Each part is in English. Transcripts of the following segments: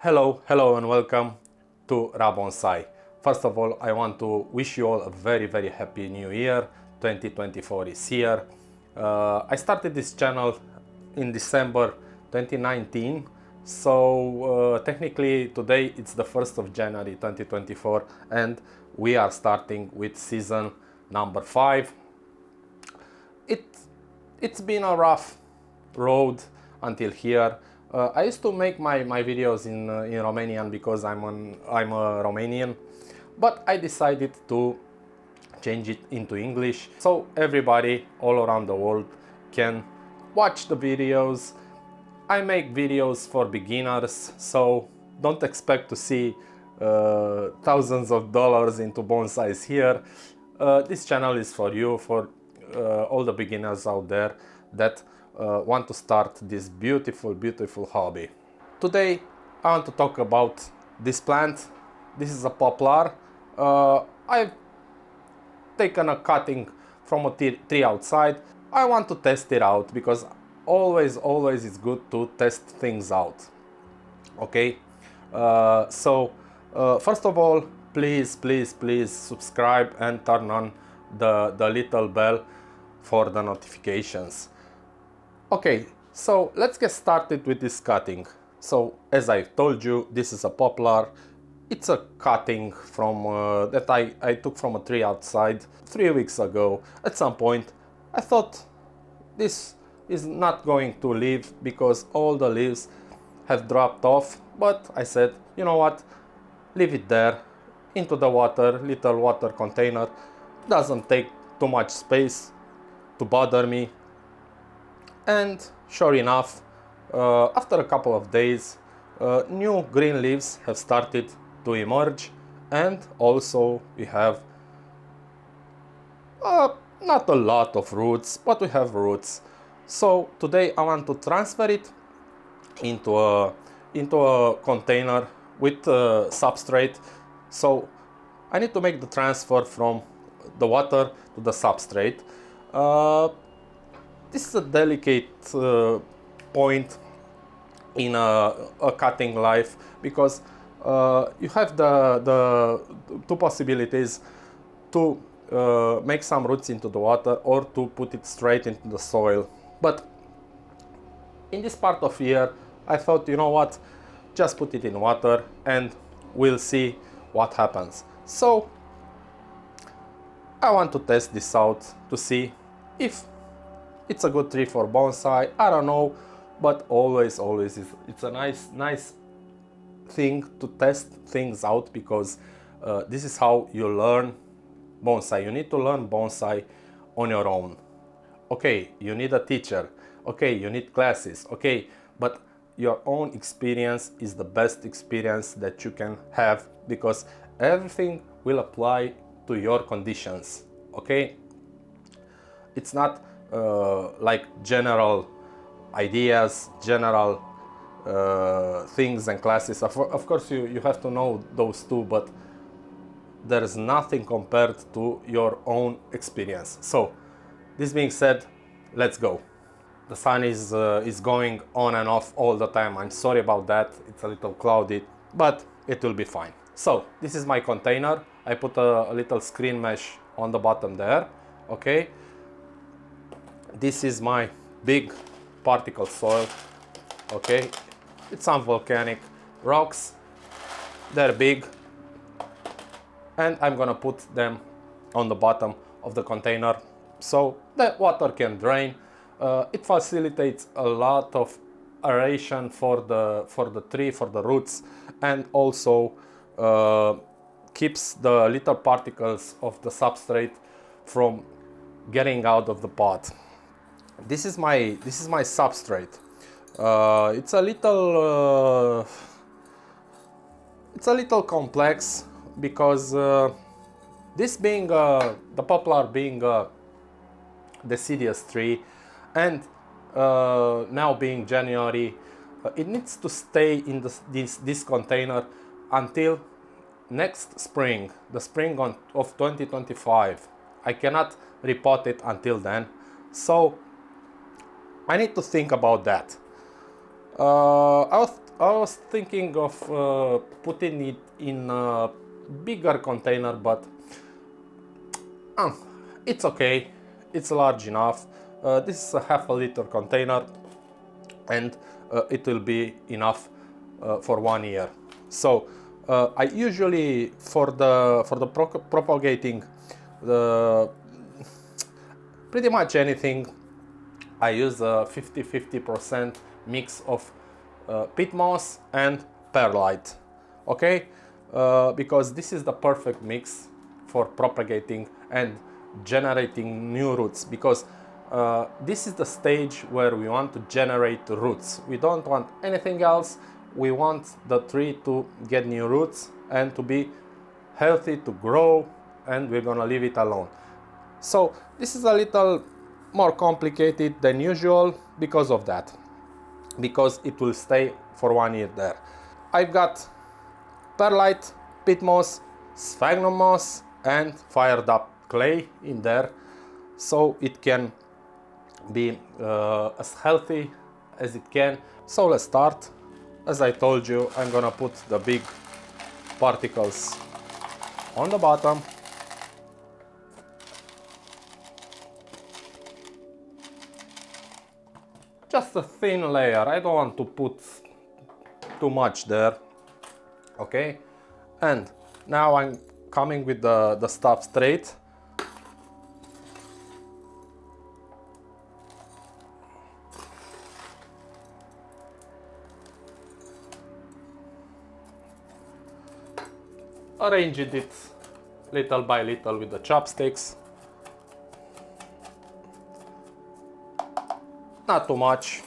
Hello and welcome to Bonsai. First of all, I want to wish you all a very happy new year. 2024 is here. I started this channel in December 2019, so technically today it's the 1st of January 2024 and we are starting with season number 5. It's been a rough road until here. I used to make my videos in Romanian because I'm a Romanian, but I decided to change it into English so everybody all around the world can watch the videos. I make videos for beginners, so don't expect to see thousands of dollars into bonsais here. This channel is for you, for all the beginners out there that want to start this beautiful hobby. Today I want to talk about this plant. This is a poplar. I've taken a cutting from a tree outside. I want to test it out because always it's good to test things out. Okay, first of all, please subscribe and turn on the little bell for the notifications. Okay, so let's get started with this cutting. So as I told you, this is a poplar. It's a cutting from that I took from a tree outside 3 weeks ago. At some point I thought this is not going to live because all the leaves have dropped off, but I said, you know what, leave it there into the water, little water container. Doesn't take too much space to bother me. And sure enough, after a couple of days, new green leaves have started to emerge, and also we have not a lot of roots, but we have roots. So today I want to transfer it into a container with substrate. So I need to make the transfer from the water to the substrate. This is a delicate point in a cutting life because you have the two possibilities to make some roots into the water or to put it straight into the soil. But in this part of year, I thought, you know what, just put it in water and we'll see what happens. So I want to test this out to see if it's a good tree for bonsai. I don't know, but always it's a nice thing to test things out because this is how you learn bonsai. You need to learn bonsai on your own. Okay, you need a teacher. Okay, you need classes. Okay, but your own experience is the best experience that you can have because everything will apply to your conditions. Okay, it's not like general ideas, general things and classes. Of course you have to know those too, but there's nothing compared to your own experience. So this being said, let's go. The sun is going on and off all the time. I'm sorry about that, it's a little cloudy, but it will be fine. So this is my container. I put a little screen mesh on the bottom there. Okay, this is my big particle soil. Okay, it's some volcanic rocks. They're big, and I'm gonna put them on the bottom of the container so the water can drain. It facilitates a lot of aeration for the tree, for the roots, and also keeps the little particles of the substrate from getting out of the pot. This is my substrate. It's a little complex because this being the poplar being a deciduous tree, and now being January, it needs to stay in this container until next spring, the spring of 2025. I cannot repot it until then, so I need to think about that. I was thinking of putting it in a bigger container, but it's okay, it's large enough. This is a half-a-liter container, and it will be enough for 1 year. So I usually, for the propagating pretty much anything, I use a 50-50% mix of peat moss and perlite. Okay, because this is the perfect mix for propagating and generating new roots, because this is the stage where we want to generate roots. We don't want anything else. We want the tree to get new roots and to be healthy, to grow, and we're gonna leave it alone. So this is a little more complicated than usual because of that, because it will stay for 1 year there. I've got perlite, peat moss, sphagnum moss, and fired up clay in there, so it can be as healthy as it can. So let's start. As I told you, I'm gonna put the big particles on the bottom. Just a thin layer, I don't want to put too much there. Okay, and now I'm coming with the substrate. Arranging it little by little with the chopsticks. Not too much.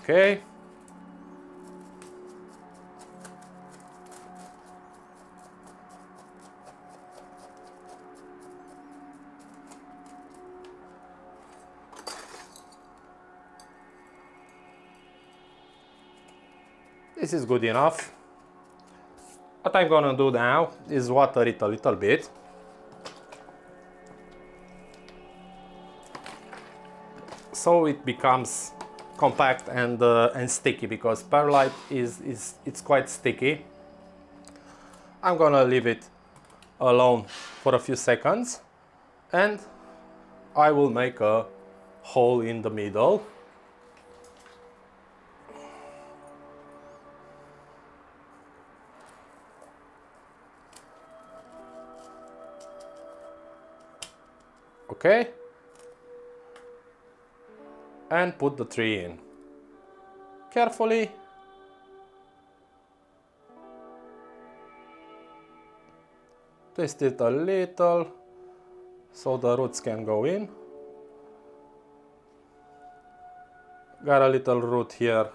Okay. This is good enough. What I'm gonna do now is water it a little bit. So it becomes compact and sticky, because perlite it's quite sticky. I'm gonna leave it alone for a few seconds, and I will make a hole in the middle. Okay, and put the tree in carefully. Twist it a little so the roots can go in. Got a little root here.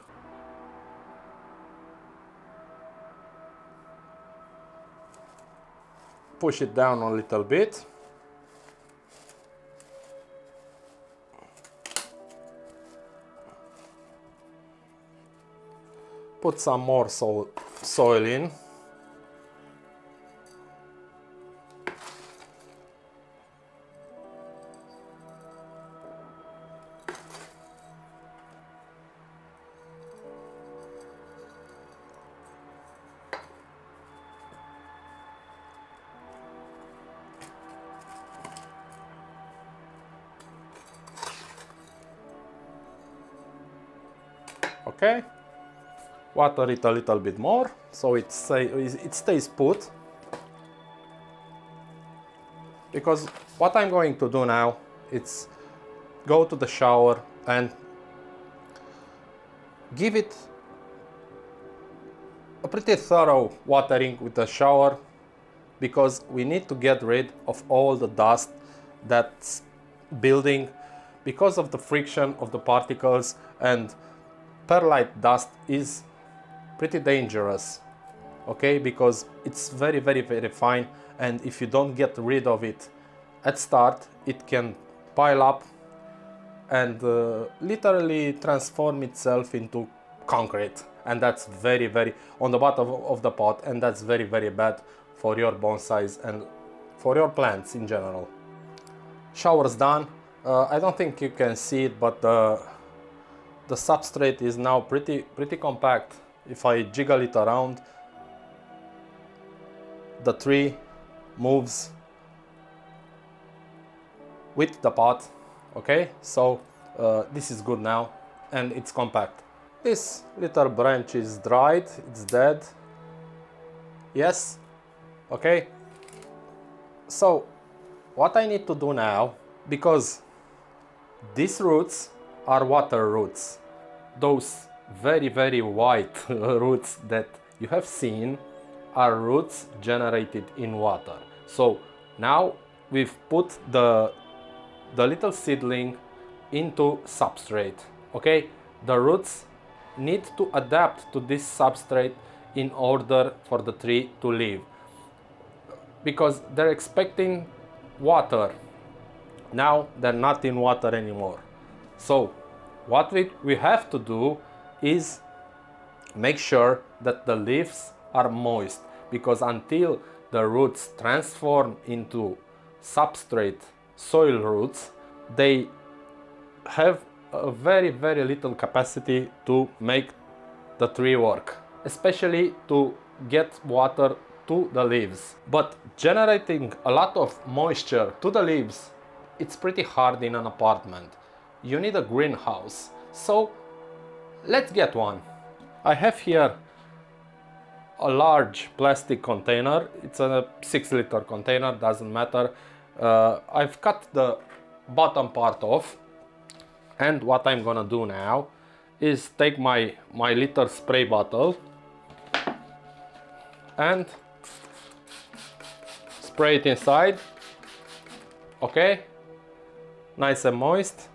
Push it down a little bit. Put some more soil in. Okay. Water it a little bit more so it stays put. Because what I'm going to do now is go to the shower and give it a pretty thorough watering with the shower, because we need to get rid of all the dust that's building because of the friction of the particles, and perlite dust is pretty dangerous, okay, because it's very fine, and if you don't get rid of it at start, it can pile up and literally transform itself into concrete, and that's very on the bottom of the pot, and that's very bad for your bonsais and for your plants in general. Shower's done. I don't think you can see it, but the substrate is now pretty compact. If I jiggle it around, the tree moves with the pot. Okay, so this is good now, and it's compact. This little branch is dried, it's dead. Yes, okay. So what I need to do now, because these roots are water roots, those very white roots that you have seen are roots generated in water. So now we've put the little seedling into substrate, okay? The roots need to adapt to this substrate in order for the tree to live, because they're expecting water. Now they're not in water anymore. So what we have to do is make sure that the leaves are moist, because until the roots transform into substrate soil roots, they have a very little capacity to make the tree work, especially to get water to the leaves. But generating a lot of moisture to the leaves, it's pretty hard in an apartment. You need a greenhouse, so let's get one. I have here a large plastic container. It's a 6-liter container, doesn't matter. I've cut the bottom part off, and what I'm gonna do now is take my liter spray bottle and spray it inside. Okay, nice and moist.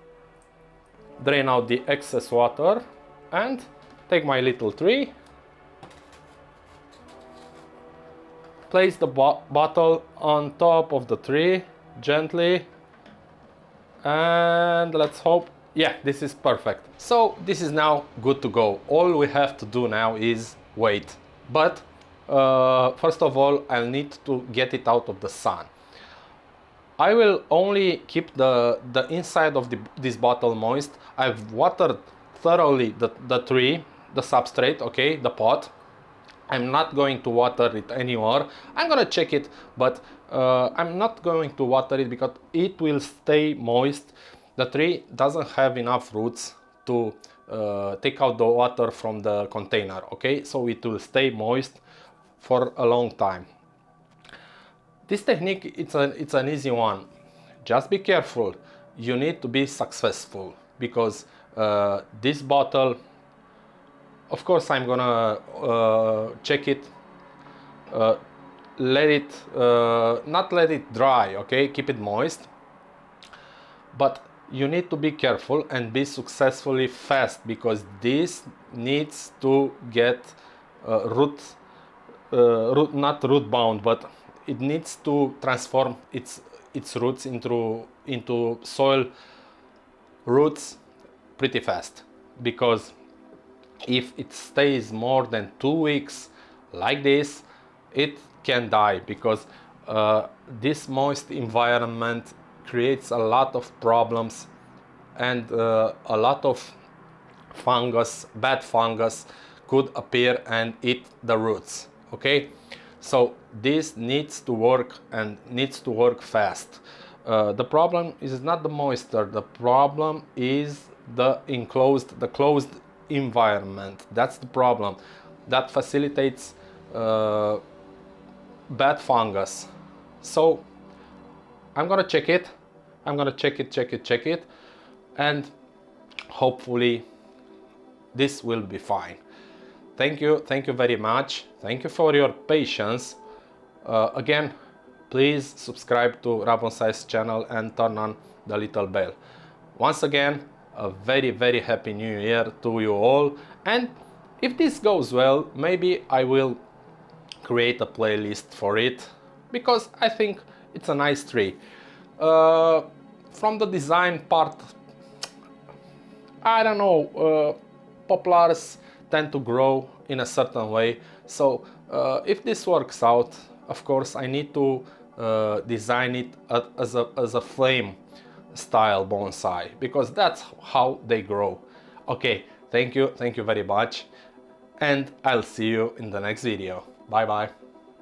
Drain out the excess water and take my little tree, place the bottle on top of the tree gently, and let's hope, yeah, this is perfect. So this is now good to go. All we have to do now is wait. But first of all, I'll need to get it out of the sun. I will only keep the inside of this bottle moist. I've watered thoroughly the tree, the substrate, okay, the pot. I'm not going to water it anymore. I'm gonna check it, but I'm not going to water it because it will stay moist. The tree doesn't have enough roots to take out the water from the container, okay? So it will stay moist for a long time. This technique, it's an easy one. Just be careful. You need to be successful, because this bottle, of course, I'm gonna check it, let it, not let it dry, okay? Keep it moist. But you need to be careful and be successfully fast, because this needs to get not root bound, but it needs to transform its roots into soil roots pretty fast. Because if it stays more than 2 weeks like this, it can die, because this moist environment creates a lot of problems, and a lot of fungus, bad fungus, could appear and eat the roots, okay? So this needs to work, and needs to work fast. The problem is not the moisture, the problem is the closed environment. That's the problem. That facilitates bad fungus. So I'm gonna check it. I'm gonna check it, and hopefully this will be fine. Thank you very much. Thank you for your patience. Again, please subscribe to Bonsai's channel and turn on the little bell. Once again, a very happy new year to you all, and If this goes well, maybe I will create a playlist for it, because I think it's a nice tree. From the design part, I don't know, poplars tend to grow in a certain way, so if this works out, of course I need to design it as a flame style bonsai, because that's how they grow. Okay, thank you very much, and I'll see you in the next video. Bye bye.